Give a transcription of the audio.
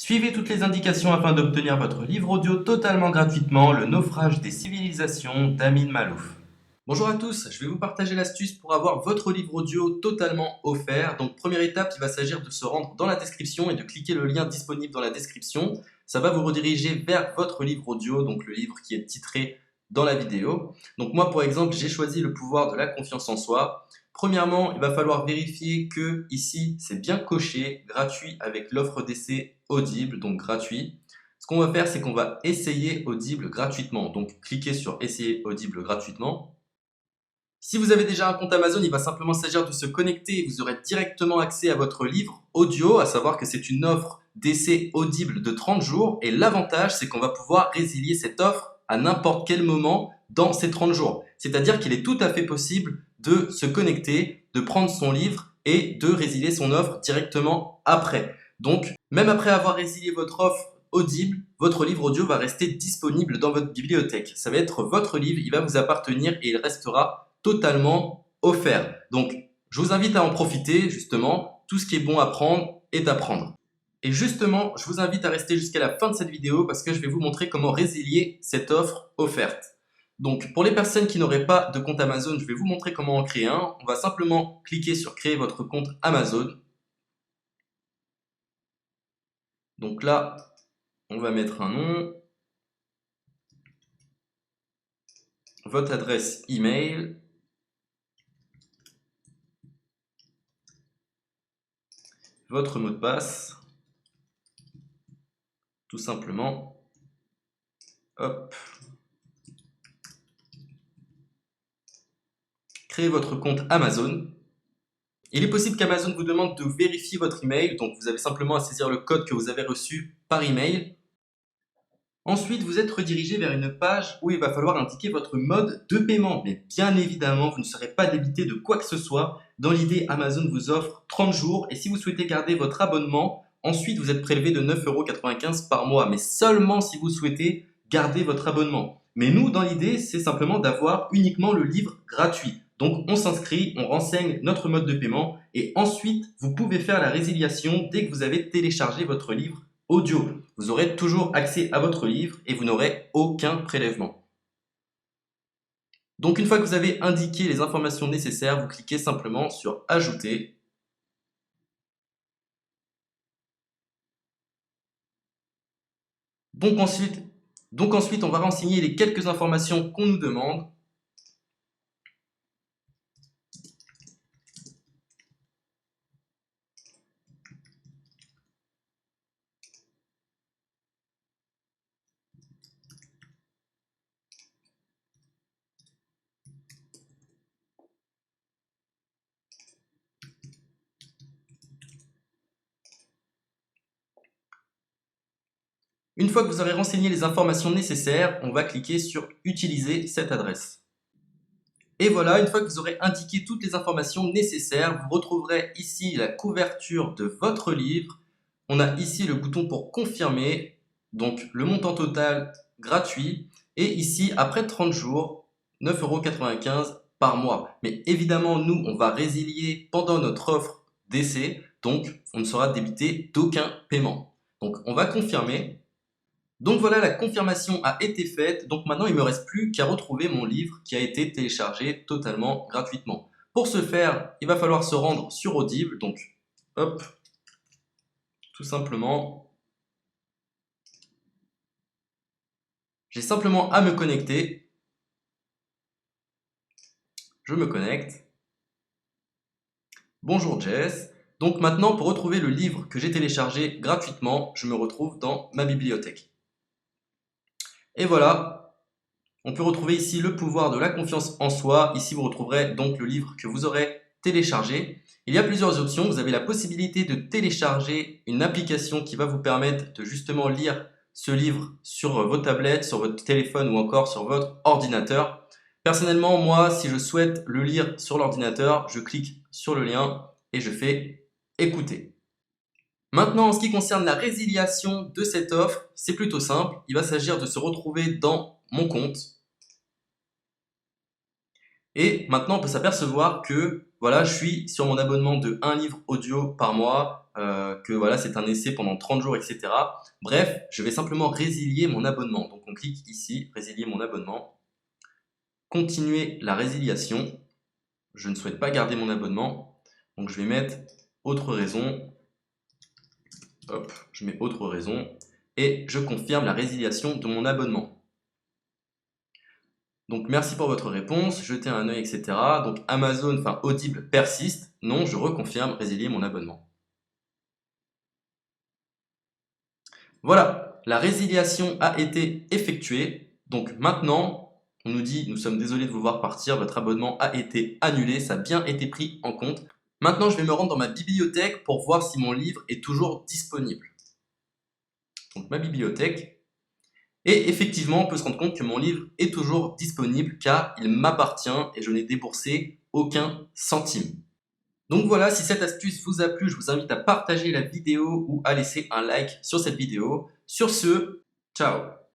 Suivez toutes les indications afin d'obtenir votre livre audio totalement gratuitement, Le naufrage des civilisations d'Amin Maalouf. Bonjour à tous, je vais vous partager l'astuce pour avoir votre livre audio totalement offert. Donc première étape, il va s'agir de se rendre dans la description et de cliquer le lien disponible dans la description. Ça va vous rediriger vers votre livre audio, donc le livre qui est titré dans la vidéo. Donc moi par exemple, j'ai choisi le pouvoir de la confiance en soi. Premièrement, il va falloir vérifier que ici c'est bien coché, gratuit avec l'offre d'essai Audible, donc gratuit. Ce qu'on va faire, c'est qu'on va essayer Audible gratuitement. Donc cliquez sur essayer Audible gratuitement. Si vous avez déjà un compte Amazon, il va simplement s'agir de se connecter et vous aurez directement accès à votre livre audio, à savoir que c'est une offre d'essai Audible de 30 jours. Et l'avantage, c'est qu'on va pouvoir résilier cette offre à n'importe quel moment dans ces 30 jours. C'est-à-dire qu'il est tout à fait possible de se connecter, de prendre son livre et de résilier son offre directement après. Donc, même après avoir résilié votre offre Audible, votre livre audio va rester disponible dans votre bibliothèque. Ça va être votre livre, il va vous appartenir et il restera totalement offert. Donc, je vous invite à en profiter, justement. Tout ce qui est bon à prendre est à prendre. Et justement, je vous invite à rester jusqu'à la fin de cette vidéo parce que je vais vous montrer comment résilier cette offre offerte. Donc, pour les personnes qui n'auraient pas de compte Amazon, je vais vous montrer comment en créer un. On va simplement cliquer sur créer votre compte Amazon. Donc là, on va mettre un nom, votre adresse email, votre mot de passe, tout simplement. Hop. Créez votre compte Amazon. Il est possible qu'Amazon vous demande de vérifier votre email, donc vous avez simplement à saisir le code que vous avez reçu par email. Ensuite, vous êtes redirigé vers une page où il va falloir indiquer votre mode de paiement. Mais bien évidemment, vous ne serez pas débité de quoi que ce soit. Dans l'idée, Amazon vous offre 30 jours et si vous souhaitez garder votre abonnement, ensuite vous êtes prélevé de 9,95 € par mois, mais seulement si vous souhaitez garder votre abonnement. Mais nous, dans l'idée, c'est simplement d'avoir uniquement le livre gratuit. Donc on s'inscrit, on renseigne notre mode de paiement et ensuite vous pouvez faire la résiliation dès que vous avez téléchargé votre livre audio. Vous aurez toujours accès à votre livre et vous n'aurez aucun prélèvement. Donc une fois que vous avez indiqué les informations nécessaires, vous cliquez simplement sur Ajouter. Donc ensuite, on va renseigner les quelques informations qu'on nous demande. Une fois que vous aurez renseigné les informations nécessaires, on va cliquer sur Utiliser cette adresse. Et voilà, une fois que vous aurez indiqué toutes les informations nécessaires, vous retrouverez ici la couverture de votre livre. On a ici le bouton pour confirmer, donc le montant total gratuit. Et ici, après 30 jours, 9,95 € par mois. Mais évidemment, nous, on va résilier pendant notre offre d'essai, donc on ne sera débité d'aucun paiement. Donc on va confirmer. Donc voilà, la confirmation a été faite. Donc maintenant, il ne me reste plus qu'à retrouver mon livre qui a été téléchargé totalement gratuitement. Pour ce faire, il va falloir se rendre sur Audible. Donc, hop, tout simplement. J'ai simplement à me connecter. Je me connecte. Bonjour Jess. Donc maintenant, pour retrouver le livre que j'ai téléchargé gratuitement, je me retrouve dans ma bibliothèque. Et voilà, on peut retrouver ici le pouvoir de la confiance en soi. Ici, vous retrouverez donc le livre que vous aurez téléchargé. Il y a plusieurs options. Vous avez la possibilité de télécharger une application qui va vous permettre de justement lire ce livre sur vos tablettes, sur votre téléphone ou encore sur votre ordinateur. Personnellement, moi, si je souhaite le lire sur l'ordinateur, je clique sur le lien et je fais écouter. Maintenant, en ce qui concerne la résiliation de cette offre, c'est plutôt simple. Il va s'agir de se retrouver dans mon compte. Et maintenant, on peut s'apercevoir que voilà, je suis sur mon abonnement de 1 livre audio par mois, que voilà, c'est un essai pendant 30 jours, etc. Bref, je vais simplement résilier mon abonnement. Donc on clique ici, résilier mon abonnement, continuer la résiliation. Je ne souhaite pas garder mon abonnement, donc je vais mettre autre raison. Hop, je mets autre raison et je confirme la résiliation de mon abonnement. Donc merci pour votre réponse, jetez un œil, etc. Donc Amazon, enfin Audible persiste. Non, je reconfirme, résilier mon abonnement. Voilà, la résiliation a été effectuée. Donc maintenant, on nous dit, nous sommes désolés de vous voir partir, votre abonnement a été annulé, ça a bien été pris en compte. Maintenant, je vais me rendre dans ma bibliothèque pour voir si mon livre est toujours disponible. Donc ma bibliothèque. Et effectivement, on peut se rendre compte que mon livre est toujours disponible car il m'appartient et je n'ai déboursé aucun centime. Donc voilà, si cette astuce vous a plu, je vous invite à partager la vidéo ou à laisser un like sur cette vidéo. Sur ce, ciao!